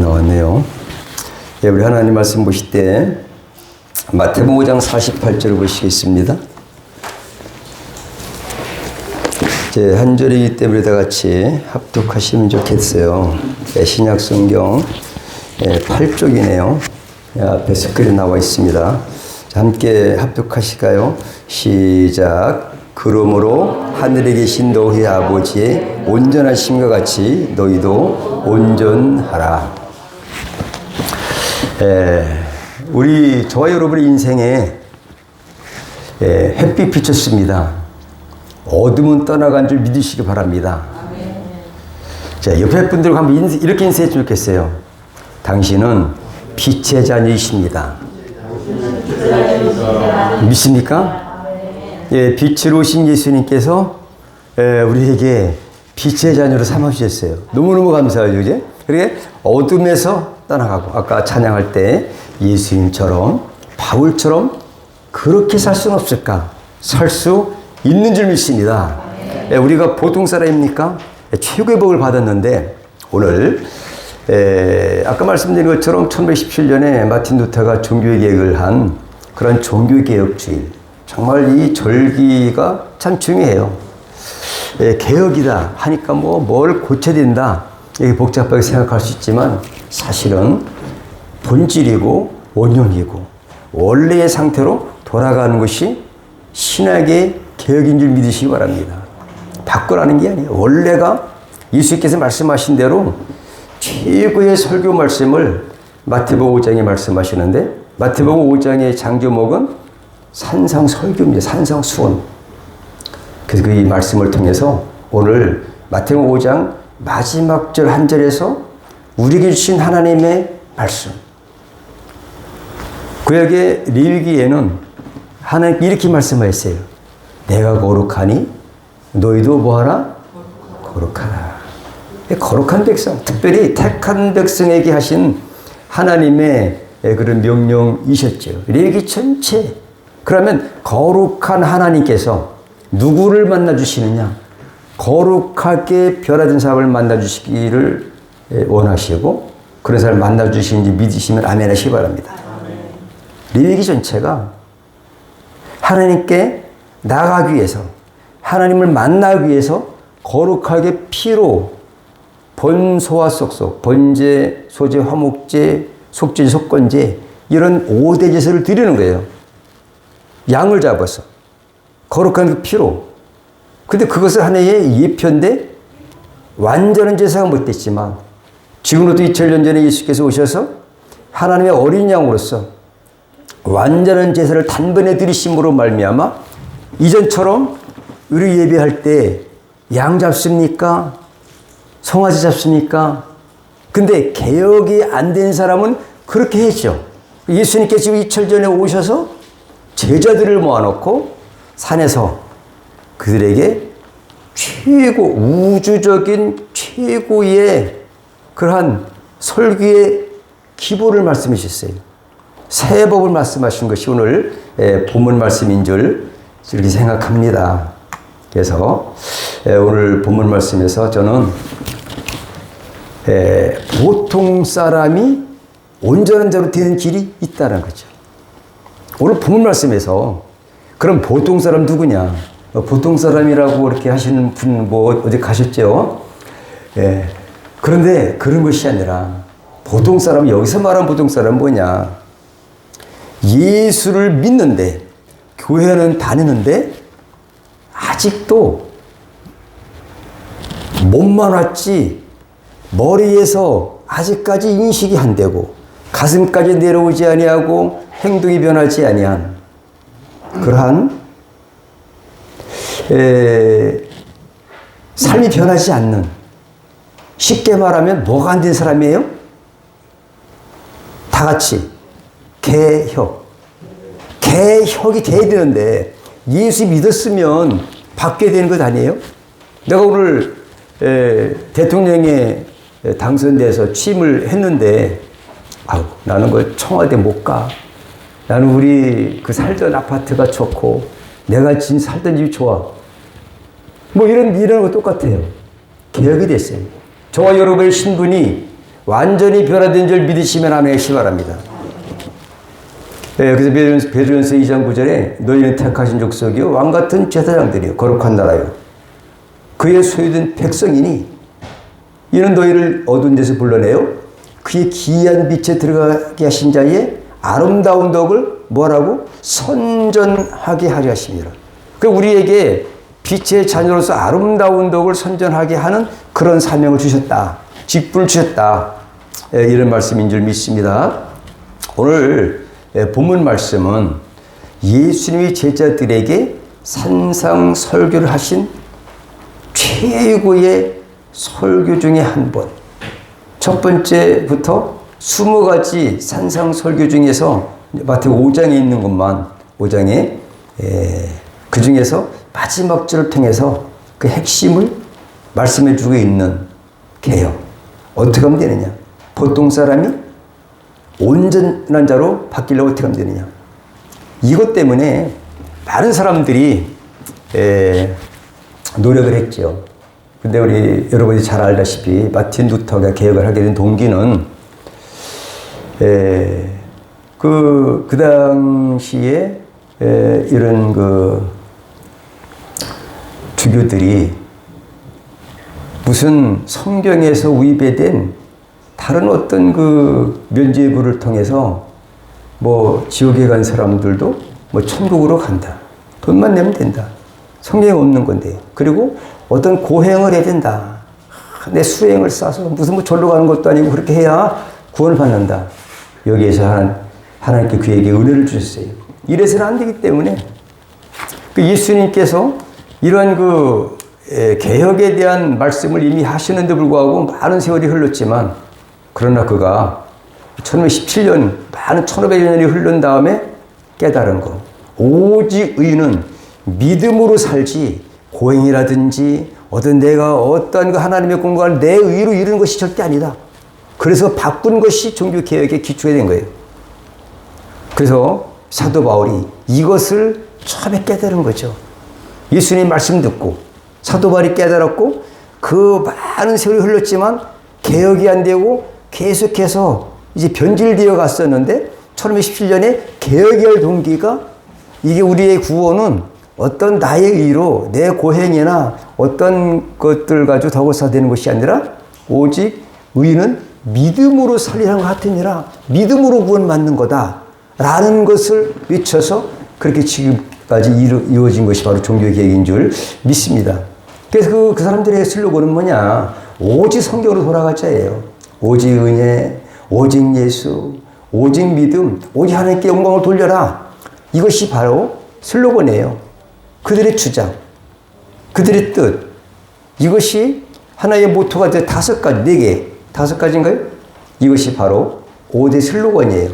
나왔네요. 예, 우리 하나님 말씀 보실 때 마태복음 5장 48절을 보시겠습니다. 이제 한 절이기 때문에 다 같이 합독하시면 좋겠어요. 예, 신약 성경 8쪽이네요. 앞에 스크린 나와 있습니다. 자, 함께 합독하실까요? 시작. 그러므로 하늘에 계신 너희 아버지의 온전하심과 같이 너희도 온전하라. 저와 여러분의 인생에 햇빛 비쳤습니다. 어둠은 떠나간 줄 믿으시기 바랍니다. 자, 옆에 분들과 한번 이렇게 인사했으면 좋겠어요. 당신은 빛의 자녀이십니다. 믿습니까? 예, 빛으로 오신 예수님께서 우리에게 빛의 자녀로 삼아주셨어요. 너무너무 감사하죠, 이제? 그렇게 어둠에서 떠나가고, 아까 찬양할 때 예수님처럼, 바울처럼 그렇게 살 수는 없을까? 살 수 있는 줄 믿습니다. 우리가 보통 사람입니까? 최고의 복을 받았는데, 오늘, 아까 말씀드린 것처럼 1117년에 마틴 루터가 종교개혁을 한 그런 종교개혁주의. 정말 이 절기가 참 중요해요. 개혁이다 하니까 뭘 고쳐야 된다. 이렇게 복잡하게 생각할 수 있지만 사실은 본질이고 원형이고 원래의 상태로 돌아가는 것이 신학의 개혁인 줄 믿으시기 바랍니다. 바꾸라는 게 아니에요. 원래가 예수께서 말씀하신 대로 최고의 설교 말씀을 마태복음 5장에 말씀하시는데 마태복음 5장의 장제목은 산상설교입니다. 산상수원. 그래서 이 말씀을 통해서 오늘 마태복음 5장 마지막 절 한 절에서 우리에게 주신 하나님의 말씀. 구약의 레위기에는 하나님께 이렇게 말씀하셨어요. 내가 거룩하니 너희도 뭐하라? 거룩하라. 거룩한 백성, 특별히 택한 백성에게 하신 하나님의 그런 명령이셨죠. 레위기 전체. 그러면 거룩한 하나님께서 누구를 만나주시느냐? 거룩하게 변화된 사람을 만나주시기를 원하시고 그런 사람을 만나주시는지 믿으시면 아멘 하시기 바랍니다. 레위기 전체가 하나님께 나아가기 위해서 하나님을 만나기 위해서 거룩하게 피로 번소와 속속, 번제, 소제, 화목제, 속죄, 속건제 이런 5대 제사를 드리는 거예요. 양을 잡아서 거룩한 그 피로. 근데 그것을 하나의 예표인데 완전한 제사가 못 됐지만 지금으로부터 2000년 전에 예수께서 오셔서 하나님의 어린 양으로서 완전한 제사를 단번에 드리심으로 말미암아 이전처럼 우리 예배할 때 양 잡습니까? 송아지 잡습니까? 근데 개혁이 안 된 사람은 그렇게 했죠. 예수님께서 지금 2000년 전에 오셔서 제자들을 모아놓고 산에서 그들에게 최고 우주적인 최고의 그러한 설교의 기본을 말씀해 주셨어요. 새 법을 말씀하신 것이 오늘 본문 말씀인 줄 이렇게 생각합니다. 그래서 오늘 본문 말씀에서 저는 보통 사람이 온전한 자로 되는 길이 있다는 거죠. 오늘 본문 말씀에서 그럼 보통 사람 누구냐? 보통 사람이라고 이렇게 하시는 분 어디 가셨죠? 그런데 그런 것이 아니라 보통 사람, 여기서 말하는 보통 사람은 뭐냐? 예수를 믿는데 교회는 다니는데 아직도 몸만 왔지 머리에서 아직까지 인식이 안 되고 가슴까지 내려오지 아니하고 행동이 변하지 아니한 그러한 삶이 변하지 않는 쉽게 말하면 뭐가 안 된 사람이에요? 다 같이 개혁이 돼야 되는데 예수 믿었으면 바뀌어야 되는 것 아니에요? 내가 오늘 대통령에 당선돼서 취임을 했는데 나는 그 청와대 못 가. 나는 우리 그 살던 아파트가 좋고 내가 살던 집이 좋아. 이런 거 똑같아요. 개혁이 됐어요. 저와 여러분의 신분이 완전히 변화된 줄 믿으시면 아멘 하시기 바랍니다. 그래서 베드로전서 2장 9절에 너희는 택하신 족속이요 왕같은 제사장들이요 거룩한 나라요 그의 소유된 백성이니 이는 너희를 어두운 데서 불러내요 그의 기이한 빛에 들어가게 하신 자의 아름다운 덕을 뭐라고? 선전하게 하려 하십니다. 그 우리에게 빛의 자녀로서 아름다운 덕을 선전하게 하는 그런 사명을 주셨다. 직분을 주셨다. 이런 말씀인 줄 믿습니다. 오늘 본문 말씀은 예수님이 제자들에게 산상설교를 하신 최고의 설교 중에 한 번. 첫 번째부터 20가지 산상설교 중에서 마태복음 5장에 있는 것만 5장에 그 중에서 마지막 절을 통해서 그 핵심을 말씀해 주고 있는 개요. 어떻게 하면 되느냐? 보통 사람이 온전한 자로 바뀌려고 어떻게 하면 되느냐? 이것 때문에 많은 사람들이 노력을 했죠. 근데 우리 여러분이 잘 알다시피 마틴 루터가 개혁을 하게 된 동기는 그 당시에 이런 그 주교들이 무슨 성경에서 위배된 다른 어떤 그 면죄부를 통해서 뭐 지옥에 간 사람들도 뭐 천국으로 간다. 돈만 내면 된다. 성경에 없는 건데. 그리고 어떤 고행을 해야 된다. 내 수행을 쌓아서 무슨 뭐 절로 가는 것도 아니고 그렇게 해야 구원을 받는다. 여기에서 하나님께 그에게 은혜를 주셨어요. 이래서는 안 되기 때문에 그 예수님께서 이러한 그 개혁에 대한 말씀을 이미 하시는데 불구하고 많은 세월이 흘렀지만 그러나 그가 1517년 많은 1500년이 흐른 다음에 깨달은 거. 오직 의인은 믿음으로 살지 고행이라든지 내가 어떤 그 하나님의 공간을 내 의로 이루는 것이 절대 아니다. 그래서 바꾼 것이 종교개혁의 기초가 된 거예요. 그래서 사도 바울이 이것을 처음에 깨달은 거죠. 예수님 말씀 듣고 사도 바울이 깨달았고 그 많은 세월이 흘렀지만 개혁이 안 되고 계속해서 이제 변질되어 갔었는데 1517년에 개혁이 할 동기가 이게 우리의 구원은 어떤 나의 의로 내 고행이나 어떤 것들 가지고 덕을사되는 것이 아니라 오직 의는 믿음으로 살리라는 것 같으니라 믿음으로 구원받는 거다 라는 것을 외쳐서 그렇게 지금까지 이루어진 것이 바로 종교개혁인 줄 믿습니다. 그래서 그 사람들의 슬로건은 뭐냐? 오직 성경으로 돌아가자예요. 오직 은혜, 오직 예수, 오직 믿음, 오직 하나님께 영광을 돌려라. 이것이 바로 슬로건이에요. 그들의 주장, 그들의 뜻. 이것이 하나의 모토가 돼 5가지, 4개, 5가지인가요? 이것이 바로 5대 슬로건이에요.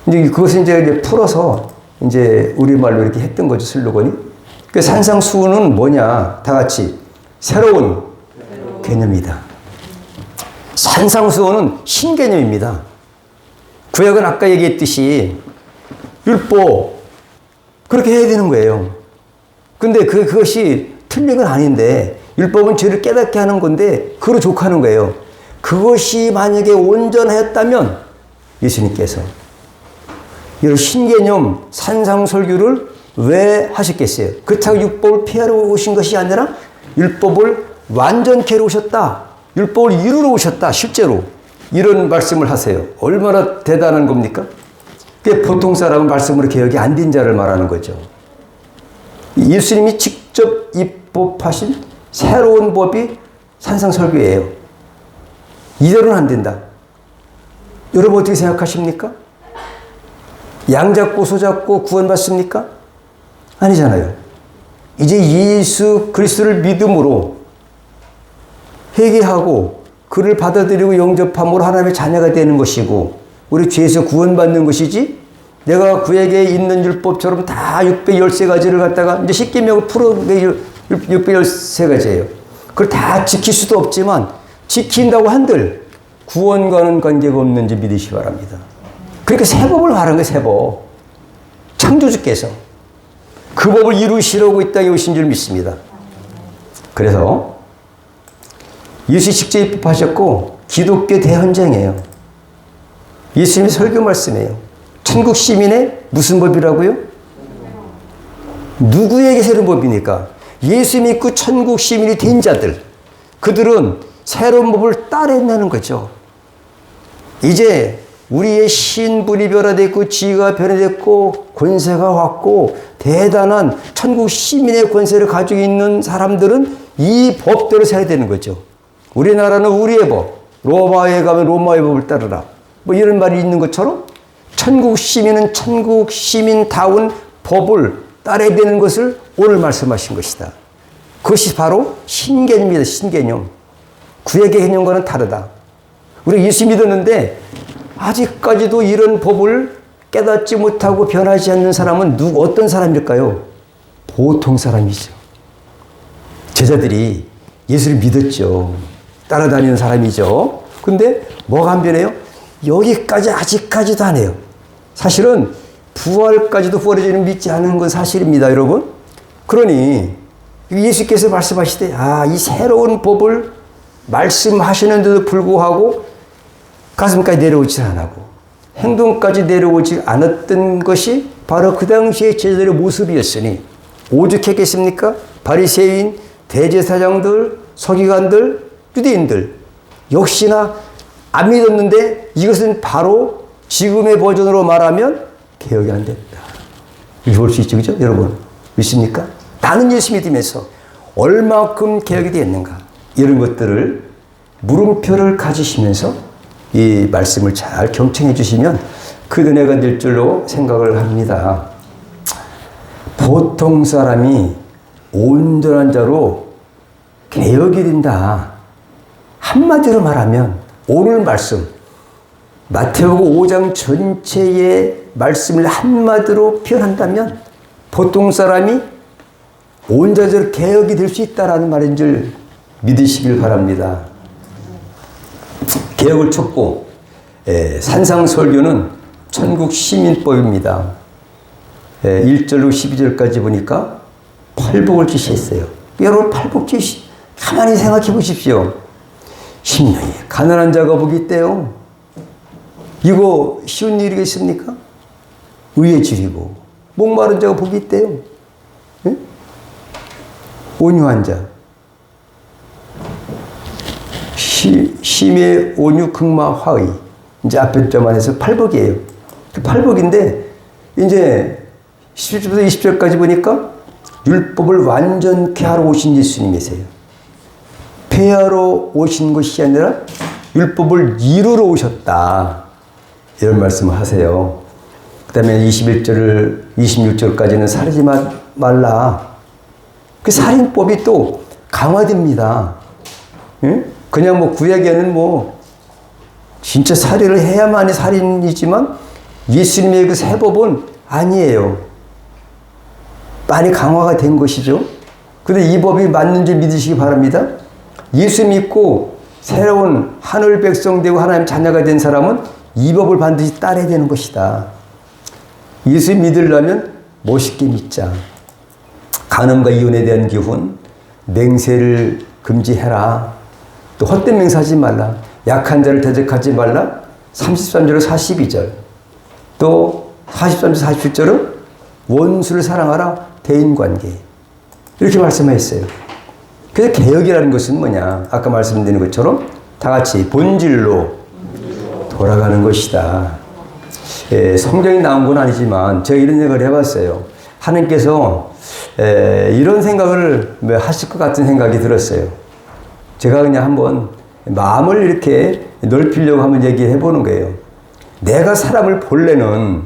이제 그것을 이제 풀어서 이제 우리말로 이렇게 했던 거죠, 슬로건이. 그 산상수훈은 뭐냐? 다 같이 새로운 개념이다. 산상수훈은 신개념입니다. 구약은 아까 얘기했듯이 율법 그렇게 해야 되는 거예요. 근데 그것이 틀린 건 아닌데 율법은 죄를 깨닫게 하는 건데 그로 족하는 거예요. 그것이 만약에 온전하였다면 예수님께서 이런 신개념 산상설교를 왜 하셨겠어요? 그렇다고 율법을 폐하러 오신 것이 아니라 율법을 완전케 하러 오셨다. 율법을 이루러 오셨다. 실제로 이런 말씀을 하세요. 얼마나 대단한 겁니까? 보통 사람은 말씀으로 개혁이 안 된 자를 말하는 거죠. 예수님이 직접 입법하신 새로운 법이 산상설교예요. 이대로는 안 된다. 여러분 어떻게 생각하십니까? 양 잡고 소 잡고 구원받습니까? 아니잖아요. 이제 예수 그리스도를 믿음으로 회개하고 그를 받아들이고 영접함으로 하나님의 자녀가 되는 것이고 우리 죄에서 구원받는 것이지 내가 구약에 있는 율법처럼 다 613가지를 갖다가 이제 십계명을 풀어 613가지예요. 그걸 다 지킬 수도 없지만 지킨다고 한들 구원과는 관계가 없는지 믿으시기 바랍니다. 그러니까 새 법을 말한 거예요. 새 법. 창조주께서 그 법을 이루시려고 이 땅에 오신 줄 믿습니다. 그래서 예수 직접 입법하셨고 기독교 대헌정이에요. 예수님의 설교 말씀이에요. 천국 시민의 무슨 법이라고요? 누구에게 새로운 법입니까? 예수 믿고 천국 시민이 된 자들. 그들은 새로운 법을 따른다는 거죠. 이제 우리의 신분이 변화됐고 지위가 변화됐고 권세가 왔고 대단한 천국 시민의 권세를 가지고 있는 사람들은 이 법대로 살아야 되는 거죠. 우리나라는 우리의 법, 로마에 가면 로마의 법을 따르라. 뭐 이런 말이 있는 것처럼 천국 시민은 천국 시민다운 법을 따라야 되는 것을 오늘 말씀하신 것이다. 그것이 바로 신개념입니다. 신개념. 구약의 개념과는 다르다. 우리가 예수 믿었는데 아직까지도 이런 법을 깨닫지 못하고 변하지 않는 사람은 어떤 사람일까요? 보통 사람이죠. 제자들이 예수를 믿었죠. 따라다니는 사람이죠. 근데 뭐가 안 변해요? 여기까지 아직까지도 안 해요. 사실은 부활까지도 부활해지는 믿지 않은 건 사실입니다, 여러분. 그러니 예수께서 말씀하시되 이 새로운 법을 말씀하시는데도 불구하고 가슴까지 내려오지 않고 행동까지 내려오지 않았던 것이 바로 그 당시의 제자들의 모습이었으니 오죽했겠습니까? 바리새인, 대제사장들, 서기관들, 유대인들 역시나 안 믿었는데 이것은 바로 지금의 버전으로 말하면 개혁이 안 됐다. 이렇게 볼 수 있죠, 그죠? 여러분 믿습니까? 나는 예수 믿으면서 얼마큼 개혁이 되었는가 이런 것들을 물음표를 가지시면서 이 말씀을 잘 경청해 주시면 그 은혜가 될 줄로 생각을 합니다. 보통 사람이 온전한 자로 개혁이 된다. 한마디로 말하면 오늘 말씀 마태복음 5장 전체의 말씀을 한마디로 표현한다면 보통 사람이 온전한 개혁이 될 수 있다라는 말인 줄 믿으시길 바랍니다. 개혁을 촉구, 산상설교는 천국 시민법입니다. 1절로 12절까지 보니까 팔복을 지시했어요. 여러분 팔복 지시 가만히 생각해 보십시오. 심령이 가난한 자가 복이 있대요. 이거 쉬운 일이겠습니까? 의에 지리고 목마른 자가 복이 있대요. 네? 온유한 자. 심의 온유 극마 화의. 이제 앞에 점 안에서 팔복이에요. 그 팔복인데 이제 17절부터 20절까지 보니까 율법을 완전케 하러 오신 예수님이세요. 폐하러 오신 것이 아니라 율법을 이루러 오셨다. 이런 말씀을 하세요. 그 다음에 21절, 26절까지는 살인하지 말라. 그 살인법이 또 강화됩니다. 응? 그냥 뭐 구약에는 뭐 진짜 살인을 해야만이 살인이지만 예수님의 그 세법은 아니에요. 많이 강화가 된 것이죠. 그런데 이 법이 맞는지 믿으시기 바랍니다. 예수 믿고 새로운 하늘 백성 되고 하나님 자녀가 된 사람은 이 법을 반드시 따라야 되는 것이다. 예수 믿으려면 멋있게 믿자. 간음과 이혼에 대한 기훈, 맹세를 금지해라. 또 헛된 맹세하지 말라. 약한 자를 대적하지 말라. 33절로 42절. 또 43절, 47절은 원수를 사랑하라. 대인관계. 이렇게 말씀하셨어요. 그래서 개혁이라는 것은 뭐냐? 아까 말씀드린 것처럼 다 같이 본질로 돌아가는 것이다. 성경이 나온 건 아니지만 제가 이런 생각을 해봤어요. 하나님께서 이런 생각을 하실 것 같은 생각이 들었어요. 제가 그냥 한번 마음을 이렇게 넓히려고 한번 얘기해 보는 거예요. 내가 사람을 본래는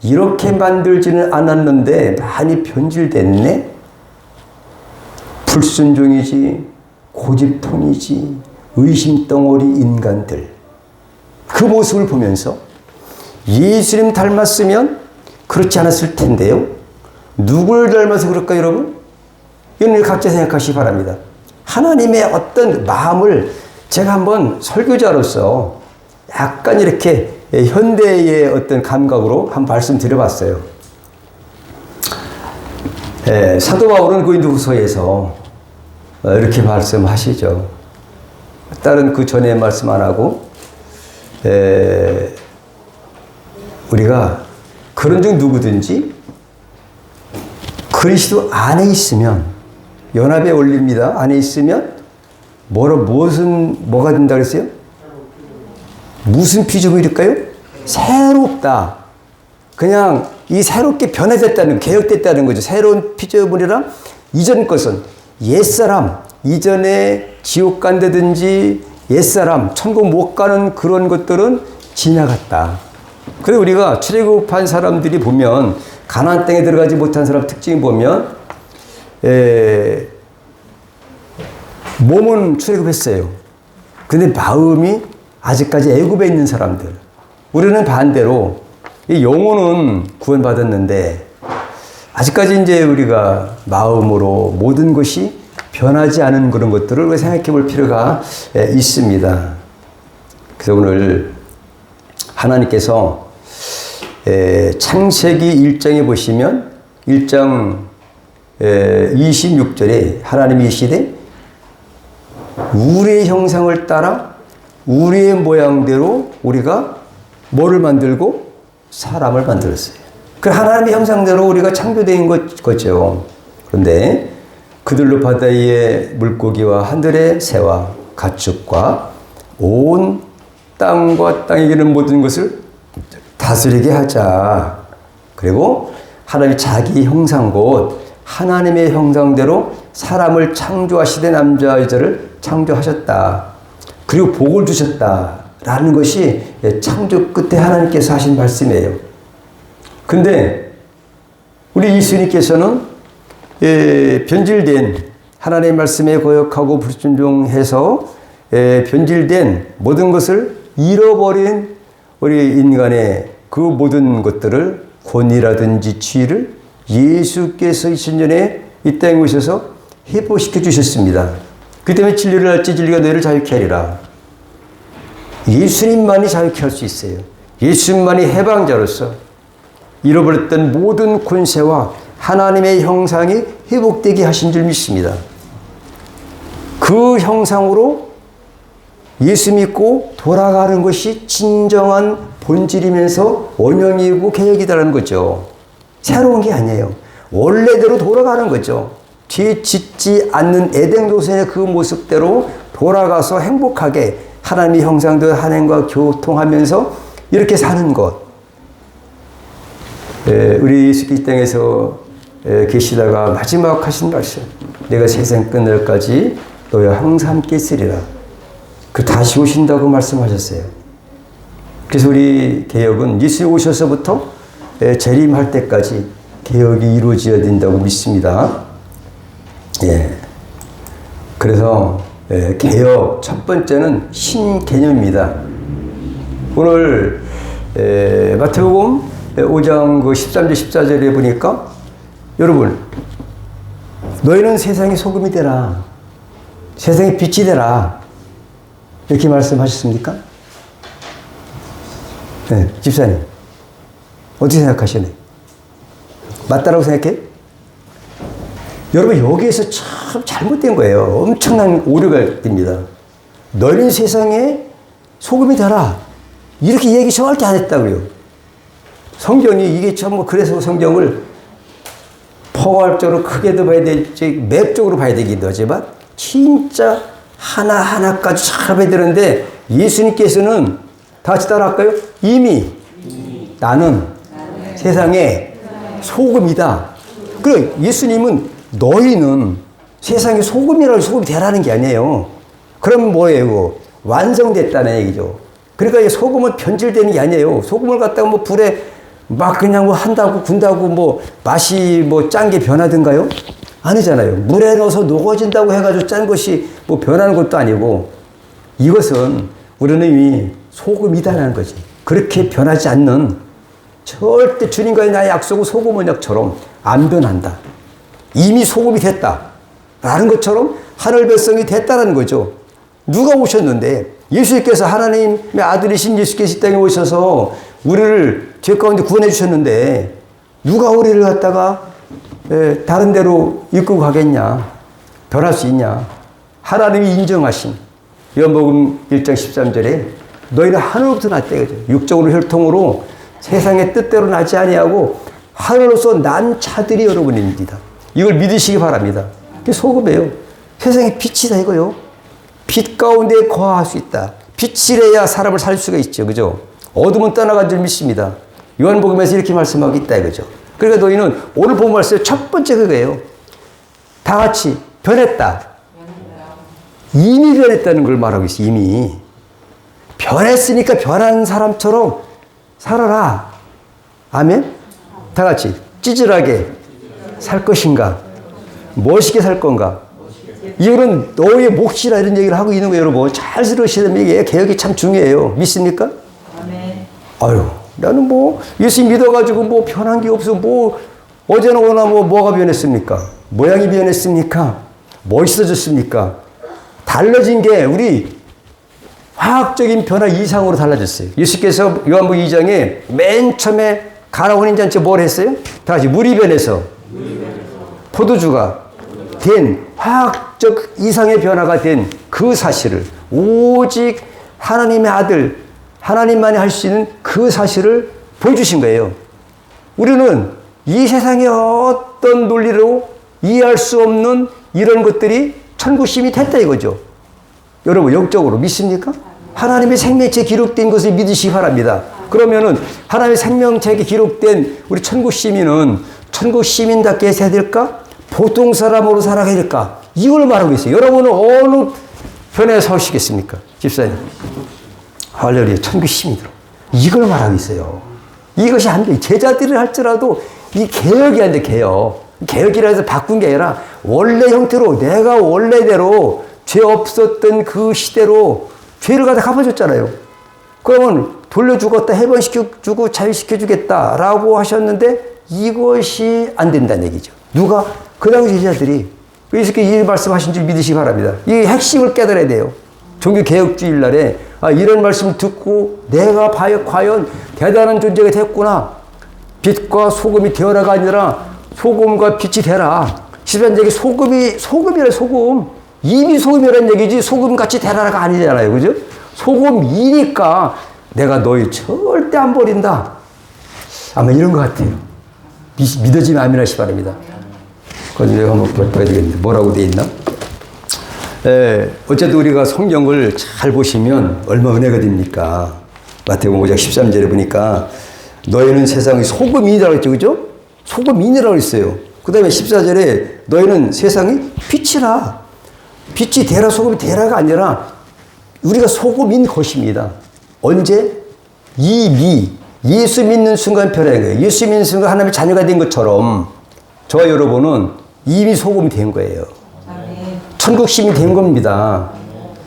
이렇게 만들지는 않았는데 많이 변질됐네? 불순종이지, 고집통이지, 의심덩어리 인간들. 그 모습을 보면서 예수님 닮았으면 그렇지 않았을 텐데요. 누굴 닮아서 그럴까요, 여러분? 이건 각자 생각하시기 바랍니다. 하나님의 어떤 마음을 제가 한번 설교자로서 약간 이렇게 현대의 어떤 감각으로 한번 말씀드려봤어요. 사도 바울은 고린도후서에서 이렇게 말씀하시죠. 다른 그 전에 말씀 안 하고 우리가 그런 중 누구든지 그리스도 안에 있으면 연합에 올립니다. 안에 있으면 뭐가 된다 그랬어요? 무슨 피조물일까요? 새롭다. 그냥 이 새롭게 변화됐다는, 개혁됐다는 거죠. 새로운 피조물이랑 이전 것은 옛사람, 이전에 지옥 간다든지 옛사람, 천국 못 가는 그런 것들은 지나갔다. 그래서 우리가 출애굽한 사람들이 보면 가나안 땅에 들어가지 못한 사람 특징이 보면 몸은 출애굽했어요. 근데 마음이 아직까지 애굽에 있는 사람들. 우리는 반대로 이 영혼은 구원받았는데 아직까지 이제 우리가 마음으로 모든 것이 변하지 않은 그런 것들을 생각해 볼 필요가 있습니다. 그래서 오늘 하나님께서 창세기 1장에 보시면 1장 26절에 하나님이 이르시되 우리의 형상을 따라 우리의 모양대로 우리가 뭐를 만들고 사람을 만들었어요. 그 하나님의 형상대로 우리가 창조된 거죠. 그런데 그들로 바다 위의 물고기와 하늘의 새와 가축과 온 땅과 땅에 기는 모든 것을 다스리게 하자. 그리고 하나님이 자기 형상 곧 하나님의 형상대로 사람을 창조하시되 남자와 여자를 창조하셨다. 그리고 복을 주셨다. 라는 것이 창조 끝에 하나님께서 하신 말씀이에요. 근데 우리 예수님께서는 변질된 하나님의 말씀에 거역하고 불순종해서 변질된 모든 것을 잃어버린 우리 인간의 그 모든 것들을 권위라든지 지위를 예수께서 2000년에 이 땅에 오셔서 회복시켜 주셨습니다. 그 때문에 진리를 알지 진리가 너희를 자유케 하리라. 예수님만이 자유케 할 수 있어요. 예수님만이 해방자로서 잃어버렸던 모든 권세와 하나님의 형상이 회복되게 하신 줄 믿습니다. 그 형상으로 예수 믿고 돌아가는 것이 진정한 본질이면서 원형이고 개혁이다라는 거죠. 새로운 게 아니에요. 원래대로 돌아가는 거죠. 뒤에 짓지 않는 에덴 동산의 그 모습대로 돌아가서 행복하게 하나님의 형상도 하나님과 교통하면서 이렇게 사는 것. 우리 예수 이 땅에서 계시다가 마지막 하신 말씀. 내가 세상 끝날까지 너희와 항상 함께 있으리라. 그 다시 오신다고 말씀하셨어요. 그래서 우리 개혁은 예수님 오셔서부터 재림할 때까지 개혁이 이루어져야 된다고 믿습니다. 예. 그래서 개혁 첫 번째는 신개념입니다. 오늘 마태복음 5장 그 13절 14절에 보니까 여러분 너희는 세상의 소금이 되라. 세상의 빛이 되라. 이렇게 말씀하셨습니까? 네, 집사님 어떻게 생각하시나요? 맞다라고 생각해? 여러분 여기에서 참 잘못된 거예요. 엄청난 오류가 됩니다. 너희는 세상에 소금이 되라. 이렇게 얘기 절대 안 했다고요. 성경이 이게 참 뭐 그래서 성경을 포괄적으로 크게도 봐야 될지 맵적으로 봐야 되기도 하지만 진짜 하나하나까지 잘 봐야 되는데 예수님께서는 다 같이 따라할까요? 이미 나는 세상에 소금이다. 그래 예수님은 너희는 세상에 소금이라고 소금이 되라는 게 아니에요. 그럼 뭐예요? 완성됐다는 얘기죠. 그러니까 이 소금은 변질되는 게 아니에요. 소금을 갖다가 뭐 불에 막 그냥 뭐 한다고 군다고 뭐 맛이 뭐 짠 게 변하든가요? 아니잖아요. 물에 넣어서 녹아진다고 해가지고 짠 것이 뭐 변하는 것도 아니고 이것은 우리는 이미 소금이다라는 거지. 그렇게 변하지 않는 절대 주님과의 나의 약속은 소금 언약처럼 안 변한다. 이미 소금이 됐다. 라는 것처럼 하늘 백성이 됐다라는 거죠. 누가 오셨는데 예수님께서 하나님의 아들이신 예수께서 이 땅에 오셔서 우리를 죄 가운데 구원해 주셨는데 누가 우리를 갖다가 다른 데로 이끌고 가겠냐. 변할 수 있냐. 하나님이 인정하신 요한복음 1장 13절에 너희는 하늘로부터 났대. 그죠? 육적으로 혈통으로 세상의 뜻대로 나지 아니하고 하늘로서 난 자들이 여러분입니다. 이걸 믿으시기 바랍니다. 그게 소금이에요. 세상의 빛이다 이거요. 빛 가운데 거할 수 있다. 빛이래야 사람을 살 수가 있죠. 그죠? 어둠은 떠나간 줄 믿습니다. 요한복음에서 이렇게 말씀하고 있다 이거죠. 그러니까 너희는 오늘 본 말씀의 첫 번째 그거예요. 다 같이 변했다. 이미 변했다는 걸 말하고 있어요. 이미. 변했으니까 변한 사람처럼 살아라. 아멘? 다 같이 찌질하게 살 것인가? 멋있게 살 건가? 이거는 너의 몫이라 이런 얘기를 하고 있는 거예요, 여러분. 잘 들으시는 얘기예요. 개혁이 참 중요해요. 믿습니까? 아멘. 아유, 나는 뭐 예수 믿어가지고 뭐 변한 게 없어. 뭐 어제나 오나 뭐가 변했습니까? 모양이 변했습니까? 멋있어졌습니까? 달라진 게 우리 화학적인 변화 이상으로 달라졌어요. 예수께서 요한복음 2장에 맨 처음에 가나 혼인잔치에 뭘 했어요? 다 같이 물이 변해서 포도주가 된 화학적 이상의 변화가 된 그 사실을 오직 하나님의 아들 하나님만이 할 수 있는 그 사실을 보여주신 거예요. 우리는 이 세상의 어떤 논리로 이해할 수 없는 이런 것들이 천국심이 됐다 이거죠. 여러분 영적으로 믿습니까? 하나님의 생명체에 기록된 것을 믿으시기 바랍니다. 그러면은 하나님의 생명체에 기록된 우리 천국 시민은 천국 시민답게 해야 될까? 보통 사람으로 살아가야 될까? 이걸 말하고 있어요. 여러분은 어느 편에 서시겠습니까? 집사님. 할렐루야. 천국 시민으로. 이걸 말하고 있어요. 이것이 안 돼. 제자들을 할지라도 이 개혁이 안 돼. 개혁. 개혁이라 해서 바꾼 게 아니라 원래 형태로 내가 원래대로 죄 없었던 그 시대로 죄를 갖다 갚아줬잖아요. 그러면 돌려주겠다, 해방시켜주고 자유시켜주겠다라고 하셨는데 이것이 안 된다는 얘기죠. 누가? 그 당시 제자들이. 그래서 이 말씀하신 줄 믿으시기 바랍니다. 이 핵심을 깨달아야 돼요. 종교개혁주일 날에 이런 말씀을 듣고 내가 과연 대단한 존재가 됐구나. 빛과 소금이 되어라가 아니라 소금과 빛이 되라. 13세기 소금이래 소금. 이미 소금이라는 얘기지 소금같이 되라가 아니잖아요. 그죠? 소금이니까 내가 너희 절대 안 버린다. 아마 이런 것 같아요. 믿어지면 아멘 하시기 바랍니다. 그건 내가 한번 봐야 되겠는데 뭐라고 돼 있나? 어쨌든 우리가 성경을 잘 보시면 얼마 은혜가 됩니까? 마태복음 5장 13절에 보니까 너희는 세상의 소금이라고 했죠. 그죠? 소금이라고 했어요. 그 다음에 14절에 너희는 세상의 빛이라. 빛이 되라 소금이 되라가 아니라 우리가 소금인 것입니다. 언제? 이미 예수 믿는 순간 변화된 거예요. 예수 믿는 순간 하나님의 자녀가 된 것처럼 저와 여러분은 이미 소금이 된 거예요. 천국 시민이 된 겁니다.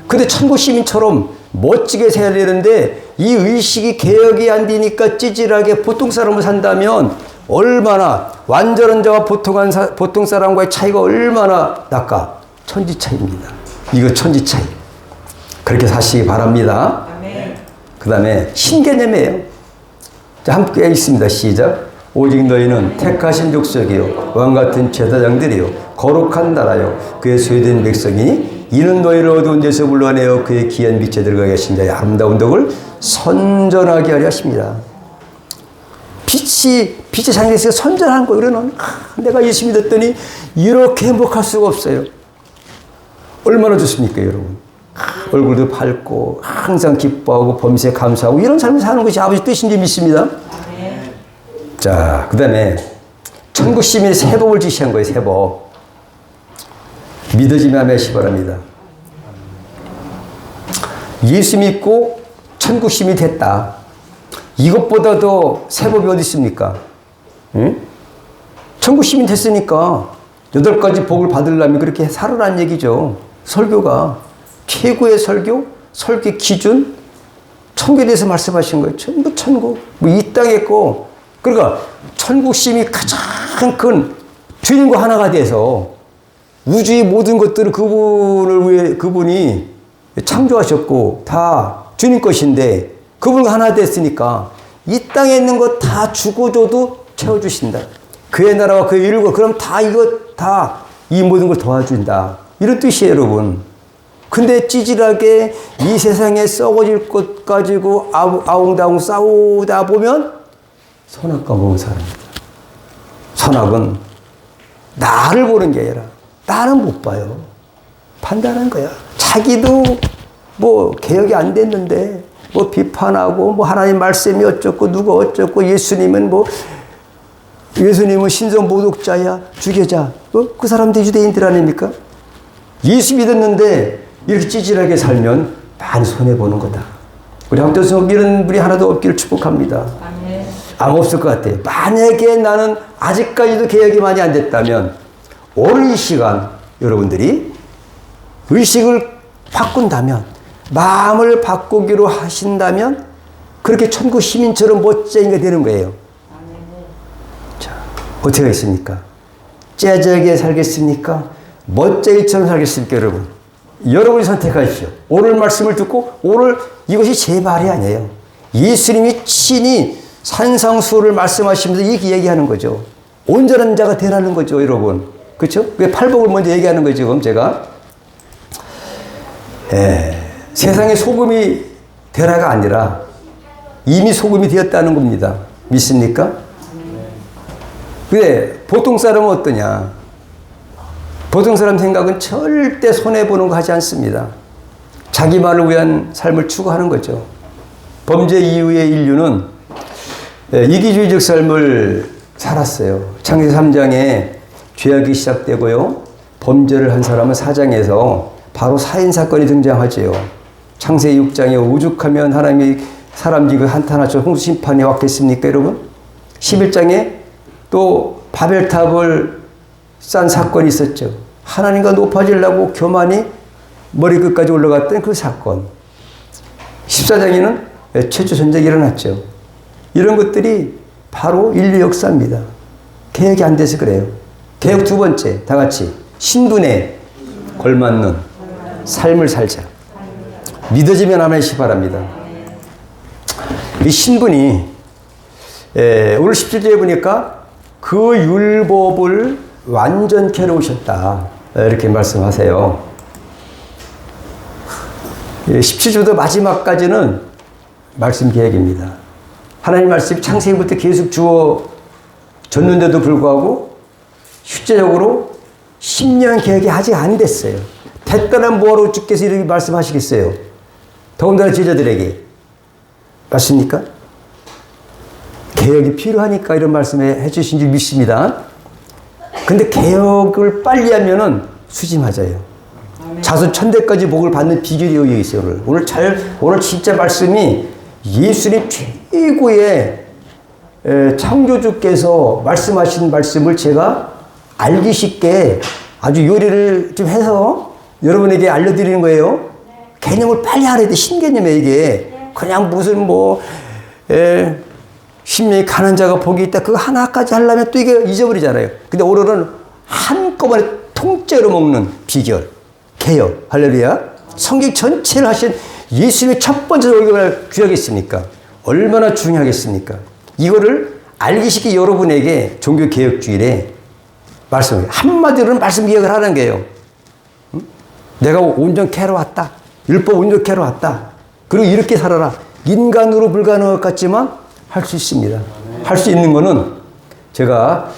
근데 천국 시민처럼 멋지게 살아야 되는데 이 의식이 개혁이 안 되니까 찌질하게 보통 사람을 산다면 얼마나 완전한 자와 보통 사람과의 차이가 얼마나 날까? 천지 차이입니다. 이거 천지 차이. 그렇게 사시기 바랍니다. 그 다음에 신개념이에요. 자, 함께 있습니다. 시작. 오직 너희는 택하신 족속이요 왕같은 제사장들이요 거룩한 나라요 그의 소유된 백성이니 이는 너희를 어두운 데서 불러내어 그의 귀한 빛에 들어가게 하신 자의 아름다운 덕을 선전하게 하려 하십니다. 빛의 장래에서 선전하는 거예요. 우리는 내가 예수 믿었더니 이렇게 행복할 수가 없어요. 얼마나 좋습니까 여러분? 얼굴도 밝고 항상 기뻐하고 범사에 감사하고 이런 삶을 사는 것이 아버지 뜻인지 믿습니다. 자, 그 다음에 천국 시민의 세법을 지시한 거예요. 세법. 믿어지면 아멘 하시기 바랍니다. 예수 믿고 천국 시민이 됐다. 이것보다 더 세법이 어디 있습니까? 응? 천국 시민 됐으니까 8가지 복을 받으려면 그렇게 살아라는 얘기죠. 설교가 최고의 설교 기준, 천국에 대해서 말씀하신 거예요. 전부 천국, 이 땅에 거. 그러니까 천국 심이 가장 큰 주님과 하나가 돼서 우주의 모든 것들을 그분이 창조하셨고 다 주님 것인데 그분과 하나 됐으니까 이 땅에 있는 것 다 주고줘도 채워주신다. 그의 나라와 그의 일과 그럼 다 이것 다 이 모든 걸 도와준다. 이런 뜻이에요, 여러분. 근데 찌질하게 이 세상에 썩어질 것 가지고 아웅다웅 싸우다 보면 선악과 먹은 사람이다. 선악은 나를 보는 게 아니라 나는 못 봐요. 판단한 거야. 자기도 뭐 개혁이 안 됐는데 뭐 비판하고 뭐 하나님 말씀이 어쩌고 누가 어쩌고 예수님은 신성 모독자야 주계자. 그 사람들이 유대인들 아닙니까? 예수 믿었는데 이렇게 찌질하게 살면 많이 손해보는 거다. 우리 한국에서 이런 분이 하나도 없기를 축복합니다. 아마 없을 것 같아요. 만약에 나는 아직까지도 개혁이 많이 안 됐다면 오늘 이 시간 여러분들이 의식을 바꾼다면 마음을 바꾸기로 하신다면 그렇게 천국 시민처럼 멋쟁이가 되는 거예요. 자, 어떻게 하겠습니까? 째지하게 살겠습니까? 멋쟁이처럼 살겠습니까, 여러분? 여러분이 선택하십시오. 오늘 말씀을 듣고 오늘 이것이 제 말이 아니에요. 예수님이 친히 산상수를 말씀하시면서 이렇게 얘기하는 거죠. 온전한 자가 되라는 거죠, 여러분. 그렇죠? 왜 팔복을 먼저 얘기하는 거죠, 지금 제가? 세상에 소금이 되라가 아니라 이미 소금이 되었다는 겁니다. 믿습니까? 근데 보통 사람은 어떠냐? 보통 사람 생각은 절대 손해보는 거 하지 않습니다. 자기만을 위한 삶을 추구하는 거죠. 범죄 이후의 인류는 이기주의적 삶을 살았어요. 창세기 3장에 죄악이 시작되고요. 범죄를 한 사람은 4장에서 바로 살인사건이 등장하지요. 창세기 6장에 오죽하면 하나님이 사람 지금 한탄하셔 홍수 심판이 왔겠습니까, 여러분? 11장에 또 바벨탑을 싼 사건이 있었죠. 하나님과 높아지려고 교만이 머리끝까지 올라갔던 그 사건. 14장에는 최초 전쟁이 일어났죠. 이런 것들이 바로 인류 역사입니다. 개혁이 안 돼서 그래요. 개혁 두 번째, 다 같이 신분에 걸맞는 삶을 살자. 믿어지면 아멘시 바랍니다. 이 신분이 오늘 17절에 보니까 그 율법을 완전케 해놓으셨다. 이렇게 말씀하세요. 17절부터 마지막까지는 말씀 계획입니다. 하나님 말씀이 창세기부터 계속 주어졌는데도 불구하고 실제적으로 10년 계획이 아직 안 됐어요. 됐다면 뭐하러 주께서 이렇게 말씀하시겠어요? 더군다나 제자들에게. 맞습니까? 개혁이 필요하니까 이런 말씀을 해주신 줄 믿습니다. 근데 개혁을 빨리 하면은 수지 맞아요. 자손 천대까지 복을 받는 비결이 여기 있어요. 오늘 진짜 말씀이 예수님 최고의 창조주께서 말씀하신 말씀을 제가 알기 쉽게 아주 요리를 좀 해서 여러분에게 알려드리는 거예요. 개념을 빨리 알아야 돼. 신개념이에요, 이게. 그냥 무슨 심령이 가난 자가 복이 있다. 그거 하나까지 하려면 또 이게 잊어버리잖아요. 근데 오늘은 한꺼번에 통째로 먹는 비결. 개혁. 할렐루야. 성경 전체를 하신 예수님의 첫 번째 얼마나 귀하겠습니까? 얼마나 중요하겠습니까? 이거를 알기 쉽게 여러분에게 종교개혁주일에 말씀을 한마디로는 말씀 기억을 하는 거예요. 응? 내가 온전케 하러 왔다. 율법 온전케 하러 왔다. 그리고 이렇게 살아라. 인간으로 불가능할 것 같지만 할 수 있습니다. 할 수 있는 거는 제가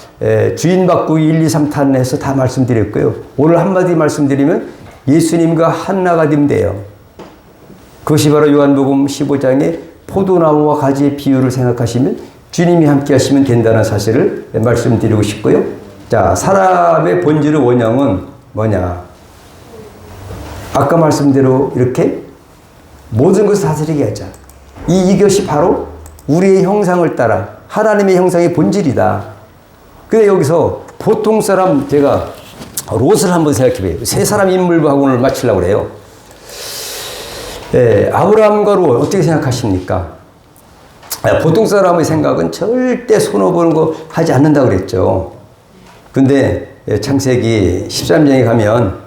주인 바꾸기 1, 2, 3탄에서 다 말씀드렸고요. 오늘 한마디 말씀드리면 예수님과 하나가 되면 돼요. 그것이 바로 요한복음 15장의 포도나무와 가지의 비유를 생각하시면 주님이 함께 하시면 된다는 사실을 말씀드리고 싶고요. 자, 사람의 본질의 원형은 뭐냐? 아까 말씀대로 이렇게 모든 것을 다스리게 하자. 이것이 바로 우리의 형상을 따라 하나님의 형상의 본질이다. 근데 여기서 보통 사람, 제가 롯을 한번 생각해 봐요. 세 사람 인물하고 오늘 맞추려고 그래요. 아브라함과 롯 어떻게 생각하십니까? 보통 사람의 생각은 절대 손해보는 거 하지 않는다고 그랬죠. 근데 창세기 13장에 가면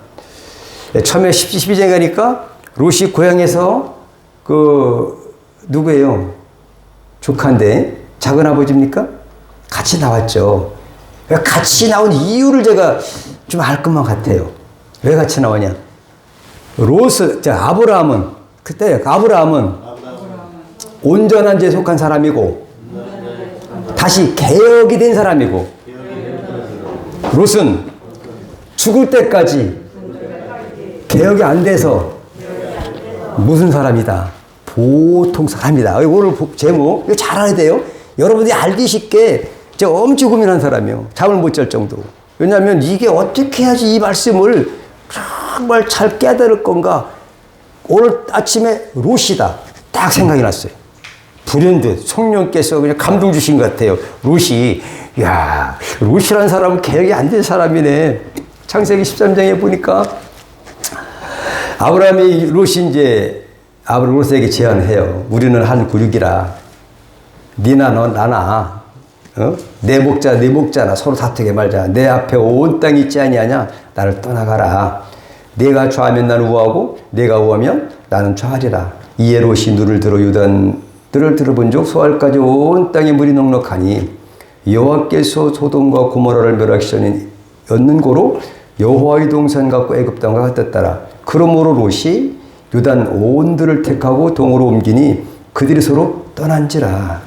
처음에 12장에 가니까 롯이 고향에서 누구예요? 조카인데 작은 아버지입니까? 같이 나왔죠. 같이 나온 이유를 제가 좀 알 것만 같아요. 왜 같이 나오냐? 롯은, 아브라함은, 그때 아브라함은 온전한 죄에 속한 사람이고, 다시 개혁이 된 사람이고, 롯은 죽을 때까지 개혁이 안 돼서 무슨 사람이다? 보통 사람이다. 오늘 제목, 이거 잘 알아야 돼요. 여러분들이 알기 쉽게 제가 엄청 고민한 사람이에요. 잠을 못 잘 정도로. 왜냐하면 이게 어떻게 해야지 이 말씀을 정말 잘 깨달을 건가. 오늘 아침에 롯이다. 딱 생각이 났어요. 불현듯 성령께서 그냥 감동 주신 것 같아요. 롯이, 야, 롯이라는 사람은 개혁이 안 된 사람이네. 창세기 13장에 보니까 아브라함이 롯이 이제 롯에게 제안을 해요. 우리는 한 구육이라 니나 너 나나 내 목자나 서로 다투게 말자. 내 앞에 온 땅이 있지 아니하냐. 나를 떠나가라. 내가 좌하면 나는 우하고 내가 우하면 나는 좌하리라. 이에 롯이 눈을 들어 유단들을 들어본즉 소알까지 온 땅에 물이 넉넉하니 여호와께서 소돔과 고모라를 멸하시니 였는 고로 여호와의 동산 같고 애굽 땅과 같았더라. 그러므로 롯이 유단 온들을 택하고 동으로 옮기니 그들이 서로 떠난지라.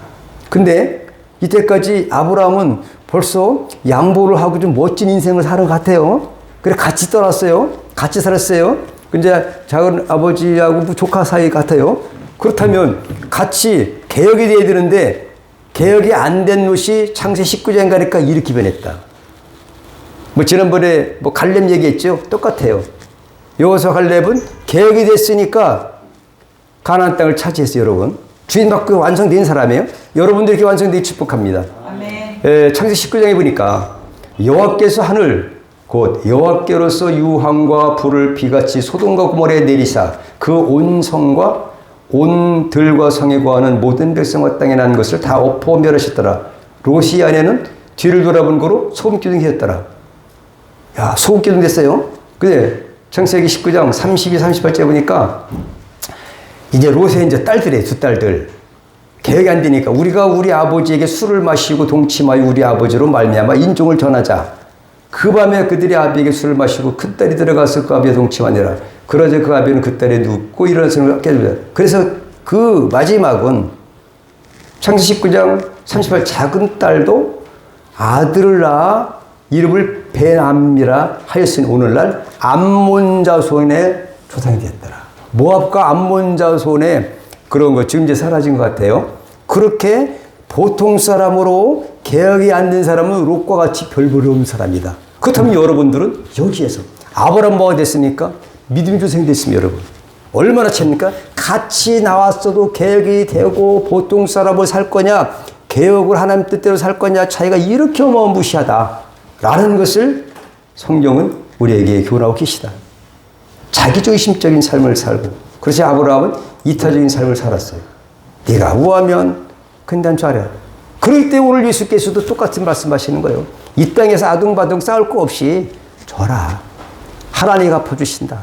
근데 이때까지 아브라함은 벌써 양보를 하고 좀 멋진 인생을 사는 것 같아요. 그래 같이 떠났어요. 같이 살았어요. 근데 작은 아버지하고 조카 사이 같아요. 그렇다면 같이 개혁이 돼야 되는데 개혁이 안 된 롯이 창세 19장 가니까 이렇게 변했다. 지난번에 갈렙 얘기했죠? 똑같아요. 여호수아 갈렙은 개혁이 됐으니까 가나안 땅을 차지했어요, 여러분. 주인 받고 완성된 사람이에요. 여러분들 이렇게 완성되기 축복합니다. 아멘. 창세 19장에 보니까 여호와께서 하늘 곧 여호와께로서 유황과 불을 비같이 소돔과 고모라에 내리사 그 온 성과 온 들과 성에 거하는 모든 백성과 땅에 난 것을 다 엎어 멸하셨더라. 롯이 아내는 뒤를 돌아본 거로 소금기둥이 되었더라. 야, 소금기둥 됐어요. 근데 창세기 19장 32, 38째 보니까 이제 롯의 이제 딸들이에요. 두 딸들. 개혁이 안 되니까 우리가 우리 아버지에게 술을 마시고 동침하여 우리 아버지로 말미암아 인종을 전하자. 그 밤에 그들이 아비에게 술을 마시고 큰 딸이 들어가서 그 아비에 동침하니라. 그러자 그 아비는 그 딸에 눕고 일어나서 깨집니다. 그래서 그 마지막은 창세기 19장 38 작은 딸도 아들을 낳아 이름을 베남이라 하였으니 오늘날 암몬 자손의 조상이 되었더라. 모압과 암몬 자손의 그런 거 지금 이제 사라진 것 같아요. 그렇게 보통 사람으로 개혁이 안 된 사람은 롯과 같이 별 볼이 없는 사람이다. 그렇다면 여러분들은 여기에서 아브라함 뭐가 됐습니까? 믿음의 조상이 됐습니다, 여러분. 얼마나 찹니까? 같이 나왔어도 개혁이 되고 보통 사람을 살 거냐, 개혁을 하나님 뜻대로 살 거냐 차이가 이렇게 어마무시하다. 라는 것을 성경은 우리에게 교훈하고 계시다. 자기중심적인 삶을 살고, 그렇지 아브라함은 이타적인 삶을 살았어요. 네가 우하면 근단 좌랴. 그럴 때 오늘 예수께서도 똑같은 말씀하시는 거예요. 이 땅에서 아둥바둥 싸울 거 없이 줘라. 하나님이 갚아주신다.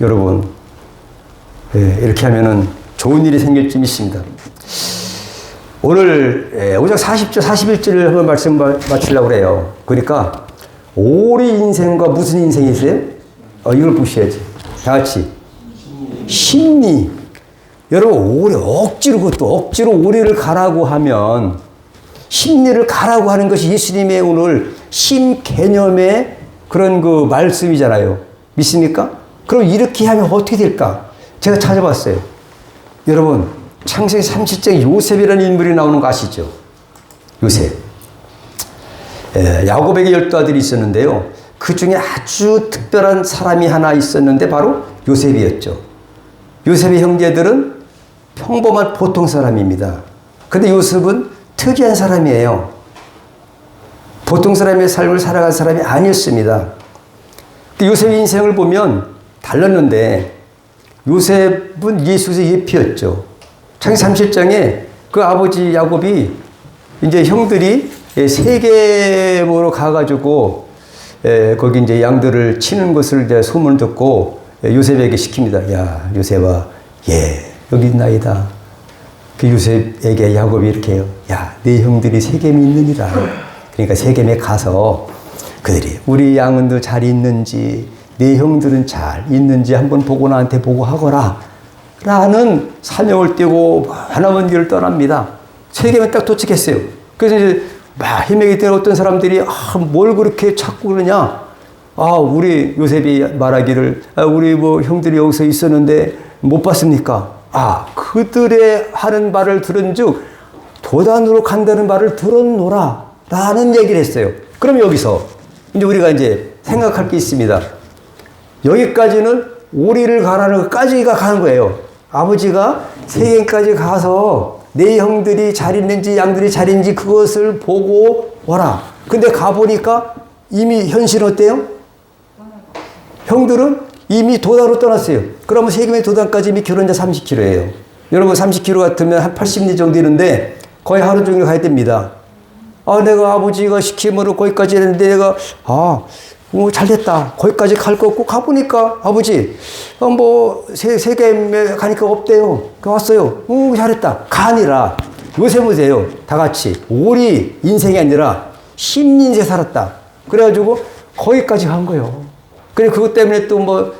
여러분, 이렇게 하면은 좋은 일이 생길 줄 믿습니다. 오늘 5장 40절, 41절을 한번 말씀 마치려고 그래요. 그러니까 오리 인생과 무슨 인생이세요? 이걸 보셔야지. 다 같이. 심리. 여러분, 오래 억지로 그것도 억지로 오리를 가라고 하면 심리를 가라고 하는 것이 예수님의 오늘 심 개념의 그런 그 말씀이잖아요. 믿습니까? 그럼 이렇게 하면 어떻게 될까? 제가 찾아봤어요. 여러분, 창세기 37장 요셉이라는 인물이 나오는 거 아시죠? 요셉. 야곱에게 12아들이 있었는데요. 그 중에 아주 특별한 사람이 하나 있었는데 바로 요셉이었죠. 요셉의 형제들은 평범한 보통 사람입니다. 근데 요셉은 특이한 사람이에요. 보통 사람의 삶을 살아간 사람이 아니었습니다. 요셉의 인생을 보면 달랐는데 요셉은 예수의 예표였죠. 창세기 37장에 그 아버지 야곱이 이제 형들이 세겜으로 가가지고 거기 이제 양들을 치는 것을 이제 소문을 듣고 요셉에게 시킵니다. 야, 요셉아, 여기 있나이다. 그 요셉에게 야곱이 이렇게 해요. 야, 네 형들이 세겜이 있느니라. 그러니까 세겜에 가서 그들이 우리 양은도 잘 있는지 네 형들은 잘 있는지 한번 보고 나한테 보고하거라 라는 사명을 띠고 하나먼 길을 떠납니다. 세겜에 딱 도착했어요. 그래서 이제 막 헤매기 때문에 어떤 사람들이 뭘 그렇게 찾고 그러냐, 우리 요셉이 말하기를 우리 뭐 형들이 여기서 있었는데 못 봤습니까? 그들의 하는 말을 들은즉 도단으로 간다는 말을 들었노라 라는 얘기를 했어요. 그럼 여기서 이제 우리가 이제 생각할 게 있습니다. 여기까지는 오리를 가라는 것까지가 가는 거예요. 아버지가 세겜까지 가서 내 형들이 잘 있는지 양들이 잘 있는지 그것을 보고 오라. 근데 가보니까 이미 현실은 어때요? 형들은 이미 도단으로 떠났어요. 그러면 세겜의 도단까지 이미 결혼자 30km예요. 여러분 30km 같으면 한 80리 정도 되는데 거의 하루 종일 가야 됩니다. 내가 아버지가 시키면 거기까지 했는데 내가 잘됐다. 거기까지 갈 거 없고 가보니까 아버지 세겜에 가니까 없대요. 왔어요. 잘했다. 가 아니라 요새 보세요. 다 같이 오리 인생이 아니라 심인생 살았다. 그래가지고 거기까지 간 거예요. 그래 그것 때문에 또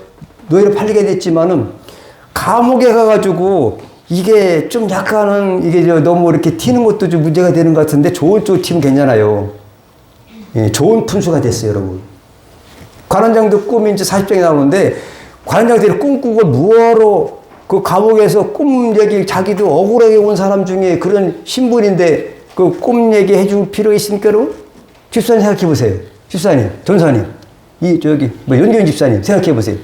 노예로 팔리게 됐지만은 감옥에 가가지고 이게 좀 약간은 이게 너무 이렇게 튀는 것도 좀 문제가 되는 것 같은데 좋은 쪽 튀면 괜찮아요. 예, 좋은 푼수가 됐어요, 여러분. 관원장도 꿈이 이제 40장에 나오는데 관원장들이 꿈꾸고 무어로 그 감옥에서 꿈 얘기 자기도 억울하게 온 사람 중에 그런 신분인데 그 꿈 얘기 해줄 필요가 있습니까, 여러분? 집사님 생각해 보세요. 집사님, 전사님, 연기현 집사님 생각해 보세요.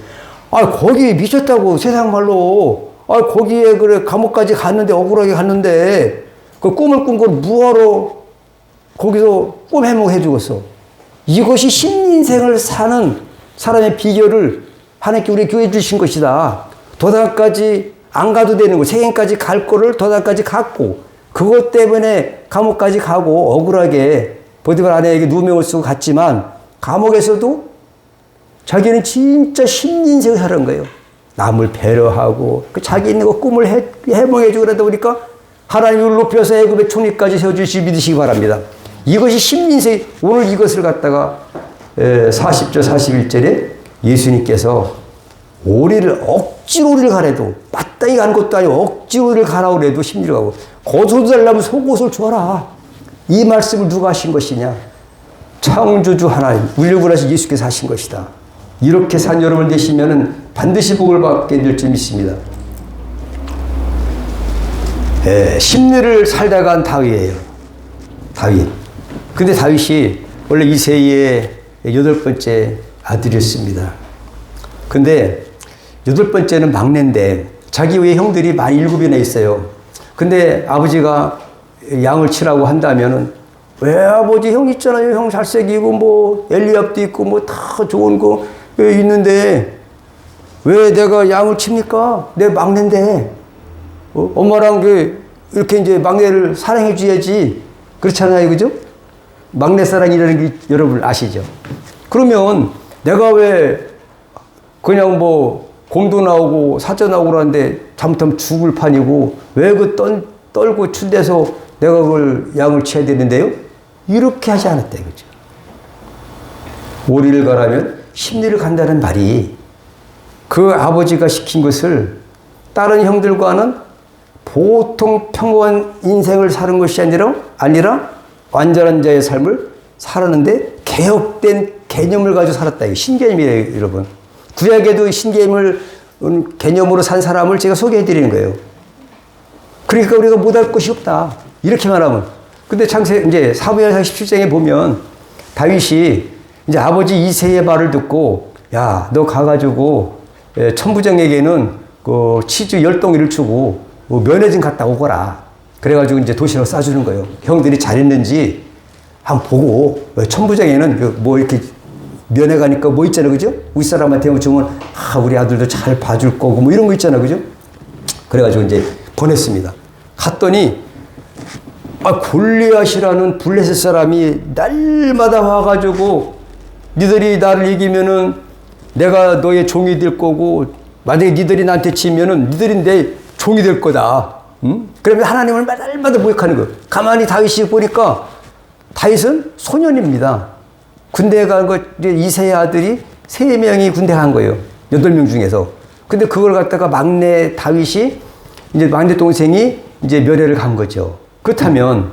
거기 미쳤다고 세상 말로. 거기에 그래 감옥까지 갔는데 억울하게 갔는데 그 꿈을 꾼 걸 무어로 거기서 꿈 해몽해 주었어. 이것이 신인생을 사는 사람의 비결을 하나님께 우리 교회 주신 것이다. 도단까지 안 가도 되는 거, 세겜까지 갈 거를 도단까지 갔고 그것 때문에 감옥까지 가고 억울하게 보디발 아내에게 누명을 쓰고 갔지만 감옥에서도 자기는 진짜 신인생을 사는 거예요. 남을 배려하고 자기 있는 거 꿈을 해몽해 주고 그러다 보니까 하나님을 높여서 애굽의 총리까지 세워주시 믿으시기 바랍니다. 이것이 신민생. 오늘 이것을 갖다가 40절 41절에 예수님께서 억지로 오리를 가래도 마땅히 가는 것도 아니고 억지로 오리를 가라고 그래도 심리를 가고 겉옷을 달라면 속옷을 줘라. 이 말씀을 누가 하신 것이냐? 창조주 하나님, 울려고 하신 예수께서 하신 것이다. 이렇게 산 여러분 되시면은 반드시 복을 받게 될 줄 믿습니다. 심리를 살다가 한 다윗이에요. 다윗. 근데 다윗이 원래 이새의 8번째 아들이었습니다. 근데 8번째는 막내인데 자기 외에 형들이 만 7이나 있어요. 근데 아버지가 양을 치라고 한다면은 왜 아버지 형 있잖아요. 형 잘생기고 엘리압도 있고 다 좋은 거 있는데 왜 내가 양을 칩니까? 내 막내인데 엄마랑 이렇게 이제 막내를 사랑해 줘야지. 그렇잖아요, 그죠? 막내 사랑이라는 게 여러분 아시죠? 그러면 내가 왜 그냥 곰도 나오고 사자 나오고 그러는데 잘못하면 죽을 판이고 왜 떨고 춘대서 내가 그걸 양을 쳐야 되는데요? 이렇게 하지 않았다 이거죠. 오리를 가라면 심리를 간다는 말이 그 아버지가 시킨 것을 다른 형들과는 보통 평범한 인생을 사는 것이 아니라 완전한 자의 삶을 살았는데 개혁된 개념을 가지고 살았다. 이게 신개념이에요, 여러분. 구약에도 신개념을 개념으로 산 사람을 제가 소개해 드리는 거예요. 그러니까 우리가 못할 것이 없다. 이렇게 말하면. 근데 이제 사무엘 47장에 보면 다윗이 이제 아버지 이새의 말을 듣고 야, 너 가가지고 천부장에게는 그 치즈 10덩이를 주고 면회 좀 갔다 오거라. 그래가지고 이제 도시락 싸주는 거예요. 형들이 잘했는지 한번 보고 천부장에는 이렇게 면회 가니까 있잖아요, 그죠? 우리 사람한테 주면 우리 아들도 잘 봐줄 거고 이런 거 있잖아요, 그죠? 그래가지고 이제 보냈습니다. 갔더니 골리앗이라는 블레셋 사람이 날마다 와가지고 니들이 나를 이기면은 내가 너의 종이 될 거고 만약에 니들이 나한테 치면은 니들이 내 종이 될 거다. 응? 그러면 하나님을 날마다 모욕하는 거예요. 가만히 다윗이 보니까 다윗은 소년입니다. 군대에 간 이새의 아들이 3명이 군대 간 거예요. 8명 중에서. 근데 그걸 갖다가 막내 다윗이 이제 막내 동생이 이제 면회를 간 거죠. 그렇다면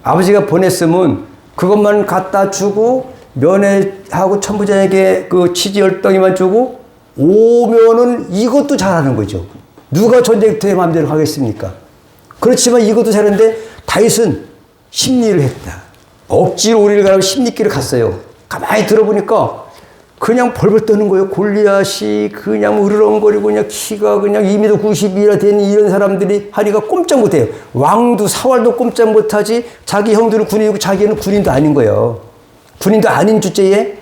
아버지가 보냈으면 그것만 갖다 주고 면회하고 천부장에게 그 치즈 10덩이만 주고 오면은 이것도 잘하는 거죠. 누가 전쟁터에 마음대로 가겠습니까? 그렇지만 이것도 잘하는데 다윗은 심리를 했다. 억지로 우리를 가라고 심리길을 갔어요. 가만히 들어보니까 그냥 벌벌 떠는 거예요. 골리앗이 그냥 으르렁거리고 그냥 키가 그냥 2m 92나 되는 이런 사람들이 하니까 꼼짝 못해요. 왕도 사활도 꼼짝 못하지. 자기 형들은 군인이고 자기는 군인도 아닌 거예요. 군인도 아닌 주제에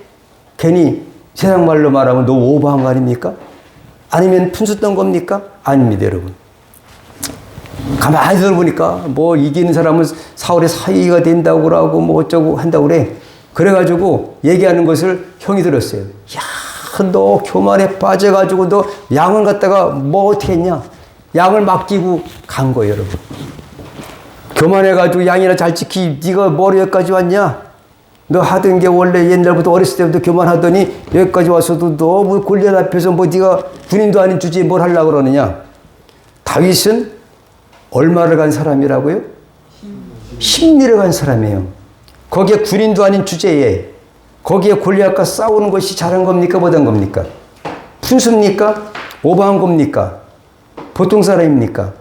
괜히 세상 말로 말하면 너 오버한 거 아닙니까? 아니면 푼수 떤 겁니까? 아닙니다, 여러분. 가만히 들어보니까 뭐 이기는 사람은 사울의 사위가 된다고 그러고 뭐 어쩌고 한다고 그래. 그래가지고 얘기하는 것을 형이 들었어요. 야, 너 교만에 빠져가지고 너 양을 갖다가 뭐 어떻게 했냐? 양을 맡기고 간 거예요, 여러분. 교만해가지고 양이나 잘 지키, 네가 뭘 여기까지 왔냐? 너 하던 게 원래 옛날부터 어렸을 때부터 교만하더니 여기까지 와서도 너 뭐 골리앗 앞에서 뭐 네가 군인도 아닌 주제에 뭘 하려고 그러느냐? 다윗은 얼마를 간 사람이라고요? 심리를 간 사람이에요. 거기에 군인도 아닌 주제에 거기에 골리앗과 싸우는 것이 잘한 겁니까? 못한 겁니까? 푼수입니까? 오버한 겁니까? 보통 사람입니까?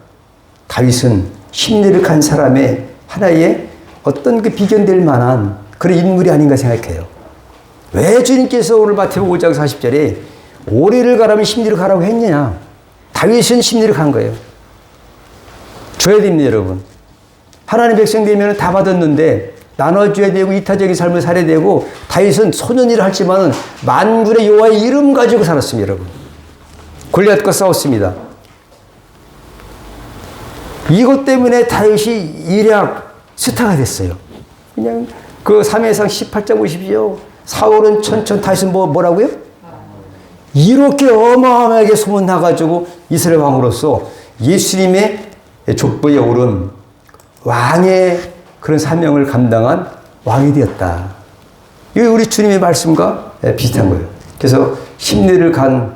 다윗은 심리를 간 사람의 하나의 어떤 그 비견될 만한 그런 인물이 아닌가 생각해요. 왜 주님께서 오늘 마태복음 5장 40절에 오리를 가라면 심리를 가라고 했냐? 다윗은 심리를 간 거예요. 줘야 됩니다, 여러분. 하나님 백성 되면 다 받았는데 나눠줘야 되고 이타적인 삶을 살아야 되고 다윗은 소년이라 할지만은 만군의 여호와의 이름 가지고 살았습니다, 여러분. 골리앗과 싸웠습니다. 이것 때문에 다윗이 일약 스타가 됐어요. 그냥 그 3회상 18장 보십시오. 사울은 천천, 다윗은 뭐라고요? 이렇게 어마어마하게 소문나가지고 이스라엘 왕으로서 예수님의 족보에 오른 왕의 그런 사명을 감당한 왕이 되었다. 이게 우리 주님의 말씀과 비슷한 거예요. 그래서 심리를 간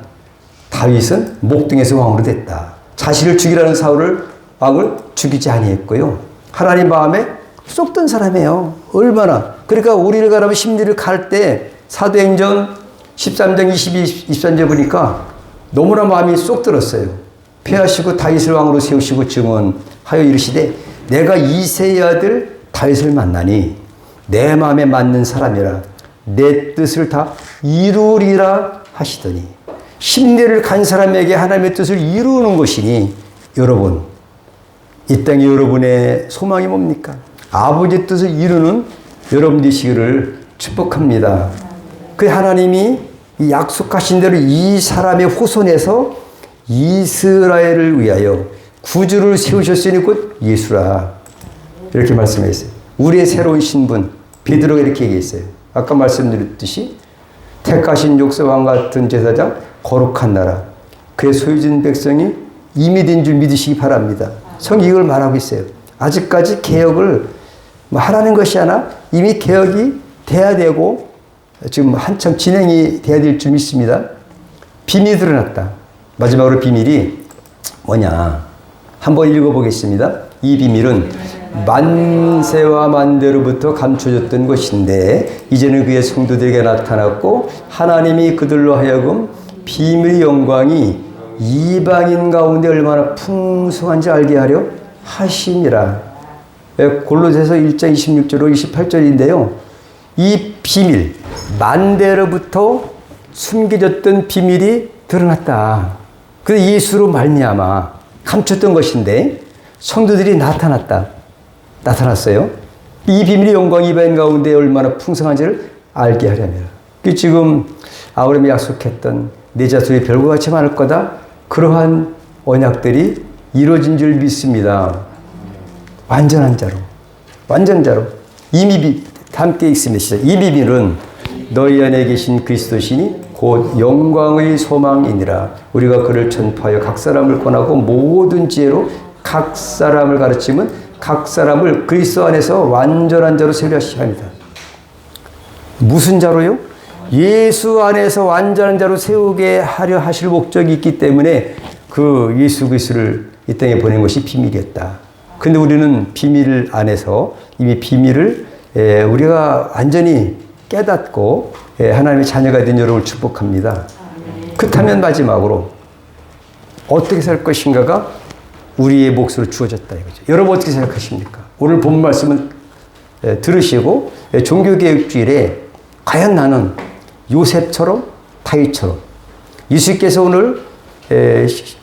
다윗은 목등에서 왕으로 됐다. 자신을 죽이라는 사울을 왕을 죽이지 아니했고요. 하나님 마음에 쏙든 사람이에요. 얼마나. 그러니까 우리를 가라면 심리를 갈 때 사도행전 13장 22, 23절 보니까 너무나 마음이 쏙 들었어요. 폐하시고 다윗을 왕으로 세우시고 증언하여 이르시되 내가 이새의 아들 다윗을 만나니 내 마음에 맞는 사람이라 내 뜻을 다 이루리라 하시더니 심리를 간 사람에게 하나님의 뜻을 이루는 것이니 여러분 이 땅에 여러분의 소망이 뭡니까? 아버지의 뜻을 이루는 여러분 되시기를 축복합니다. 그 하나님이 약속하신 대로 이 사람의 후손에서 이스라엘을 위하여 구주를 세우셨으니 곧 예수라. 이렇게 말씀했어요. 우리의 새로운 신분, 베드로가 이렇게 얘기했어요. 아까 말씀드렸듯이 택하신 역사왕 같은 제사장, 거룩한 나라, 그의 소유진 백성이 이미 된 줄 믿으시기 바랍니다. 성경이 이걸 말하고 있어요. 아직까지 개혁을 하라는 것이 아니라 이미 개혁이 돼야 되고 지금 한참 진행이 돼야 될 줄 믿습니다. 비밀이 드러났다. 마지막으로 비밀이 뭐냐? 한번 읽어보겠습니다. 이 비밀은 만세와 만대로부터 감춰졌던 것인데 이제는 그의 성도들에게 나타났고 하나님이 그들로 하여금 비밀의 영광이 이방인 가운데 얼마나 풍성한지 알게 하려 하심이라. 골로새서 1장 26절로 28절인데요. 이 비밀, 만대로부터 숨겨졌던 비밀이 드러났다. 그래서 예수로 말미암아 감췄던 것인데 성도들이 나타났어요. 이 비밀의 영광이 이방인 가운데 얼마나 풍성한지를 알게 하려면 지금 아브라함이 약속했던 내 자손이 별과 같이 많을 거다. 그러한 언약들이 이루어진 줄 믿습니다. 완전한 자로 이미 함께 읽습니다. 이 비밀은 너희 안에 계신 그리스도시니 곧 영광의 소망이니라. 우리가 그를 전파하여 각 사람을 권하고 모든 지혜로 각 사람을 가르치면 각 사람을 그리스도 안에서 완전한 자로 세우려 합니다. 무슨 자로요? 예수 안에서 완전한 자로 세우게 하려 하실 목적이 있기 때문에 그 예수 그리스도를 이 땅에 보낸 것이 비밀이었다. 근데 우리는 비밀 안에서 이미 비밀을 우리가 완전히 깨닫고 하나님의 자녀가 된 여러분을 축복합니다. 그렇다면 마지막으로 어떻게 살 것인가가 우리의 몫으로 주어졌다 이거죠. 여러분 어떻게 생각하십니까? 오늘 본 말씀은 들으시고 종교개혁주일에 과연 나는 요셉처럼 다윗처럼 예수께서 오늘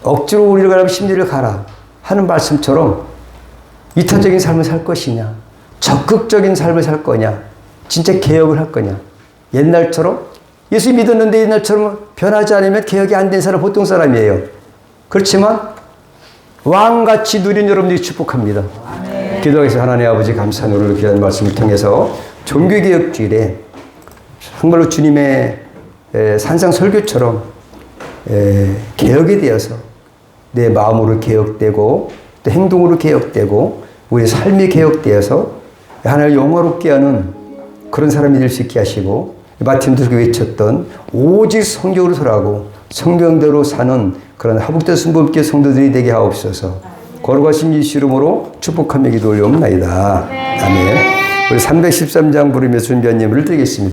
억지로 우리를 가라면 심리를 가라 하는 말씀처럼 이타적인 삶을 살 것이냐, 적극적인 삶을 살 거냐, 진짜 개혁을 할 거냐. 옛날처럼 예수 믿었는데 옛날처럼 변하지 않으면 개혁이 안 된 사람 보통 사람이에요. 그렇지만 왕같이 누린 여러분들이 축복합니다. 기도하겠습니다. 하나님 아버지 감사한 우리를 귀한 말씀을 통해서 종교개혁주일에 정말로 주님의 산상설교처럼 개혁에 대해서 내 마음으로 개혁되고 또 행동으로 개혁되고 우리 삶이 개혁되어서 하나님을 영화롭게 하는 그런 사람이 될 수 있게 하시고 마틴루터 외쳤던 오직 성경으로 설하고 성경대로 사는 그런 하복된 순복의 성도들이 되게 하옵소서. 거룩하신 예수 이름으로 축복하며 기도 올려옵나이다. 아멘. 우리 313장 부르면서 준비한 예물을 드리겠습니다.